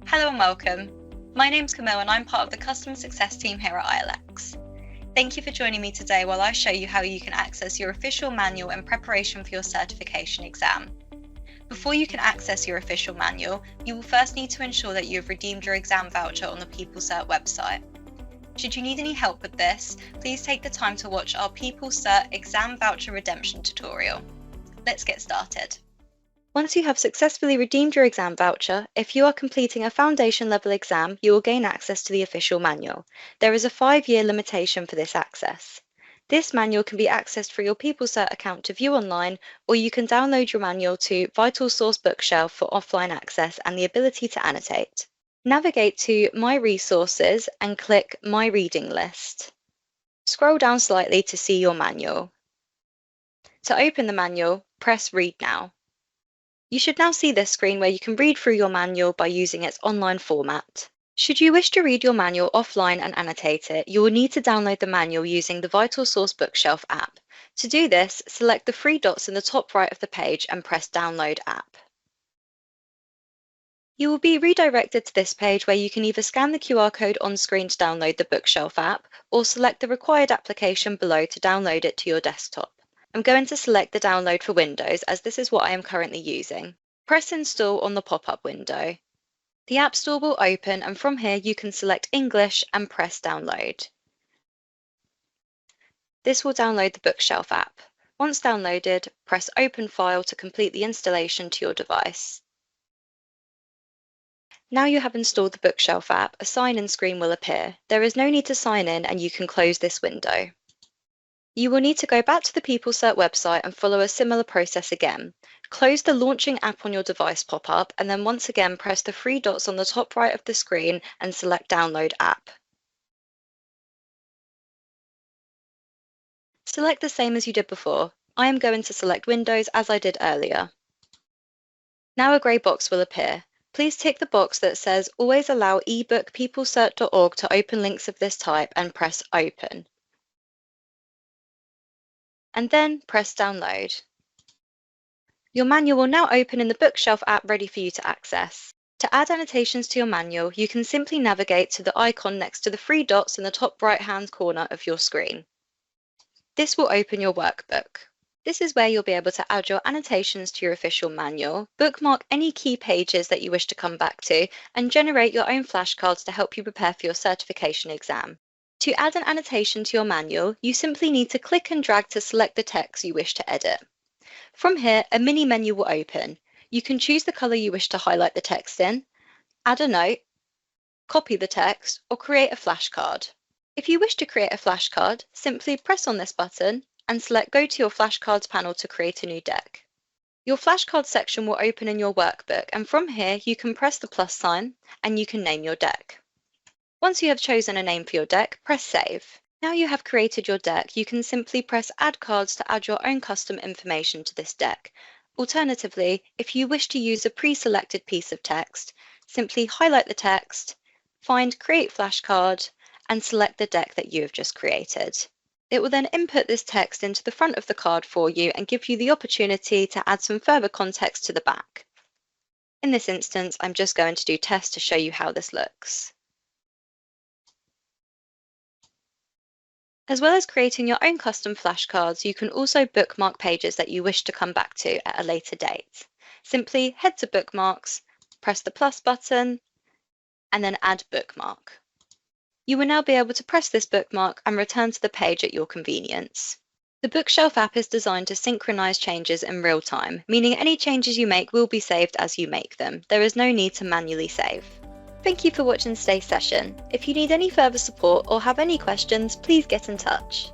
Hello and welcome. My name's Camille and I'm part of the Customer Success team here at ILX. Thank you for joining me today while I show you how you can access your official manual in preparation for your certification exam. Before you can access your official manual, you will first need to ensure that you have redeemed your exam voucher on the PeopleCert website. Should you need any help with this, please take the time to watch our PeopleCert exam voucher redemption tutorial. Let's get started. Once you have successfully redeemed your exam voucher, if you are completing a foundation level exam, you will gain access to the official manual. There is a 5-year limitation for this access. This manual can be accessed through your PeopleCert account to view online, or you can download your manual to Vital Source Bookshelf for offline access and the ability to annotate. Navigate to My Resources and click My Reading List. Scroll down slightly to see your manual. To open the manual, press Read Now. You should now see this screen where you can read through your manual by using its online format. Should you wish to read your manual offline and annotate it, you will need to download the manual using the Vital Source Bookshelf app. To do this, select the 3 dots in the top right of the page and press Download App. You will be redirected to this page where you can either scan the QR code on screen to download the Bookshelf app or select the required application below to download it to your desktop. I'm going to select the download for Windows as this is what I am currently using. Press Install on the pop-up window. The App Store will open and from here you can select English and press Download. This will download the Bookshelf app. Once downloaded, press Open File to complete the installation to your device. Now you have installed the Bookshelf app, a sign-in screen will appear. There is no need to sign in and you can close this window. You will need to go back to the PeopleCert website and follow a similar process again. Close the Launching App on your device pop-up and then once again press the 3 dots on the top right of the screen and select Download App. Select the same as you did before. I am going to select Windows as I did earlier. Now a grey box will appear. Please tick the box that says Always allow ebook peoplecert.org to open links of this type and press Open. And then press Download. Your manual will now open in the Bookshelf app ready for you to access. To add annotations to your manual, you can simply navigate to the icon next to the 3 dots in the top right-hand corner of your screen. This will open your workbook. This is where you'll be able to add your annotations to your official manual, bookmark any key pages that you wish to come back to, and generate your own flashcards to help you prepare for your certification exam. To add an annotation to your manual, you simply need to click and drag to select the text you wish to edit. From here, a mini menu will open. You can choose the colour you wish to highlight the text in, add a note, copy the text, or create a flashcard. If you wish to create a flashcard, simply press on this button and select Go to your flashcards panel to create a new deck. Your flashcard section will open in your workbook, and from here you can press the plus sign and you can name your deck. Once you have chosen a name for your deck, press Save. Now you have created your deck, you can simply press Add Cards to add your own custom information to this deck. Alternatively, if you wish to use a pre-selected piece of text, simply highlight the text, find Create Flashcard, and select the deck that you have just created. It will then input this text into the front of the card for you and give you the opportunity to add some further context to the back. In this instance, I'm just going to do test to show you how this looks. As well as creating your own custom flashcards, you can also bookmark pages that you wish to come back to at a later date. Simply head to Bookmarks, press the plus button, and then Add Bookmark. You will now be able to press this bookmark and return to the page at your convenience. The Bookshelf app is designed to synchronize changes in real time, meaning any changes you make will be saved as you make them. There is no need to manually save. Thank you for watching today's session. If you need any further support or have any questions, please get in touch.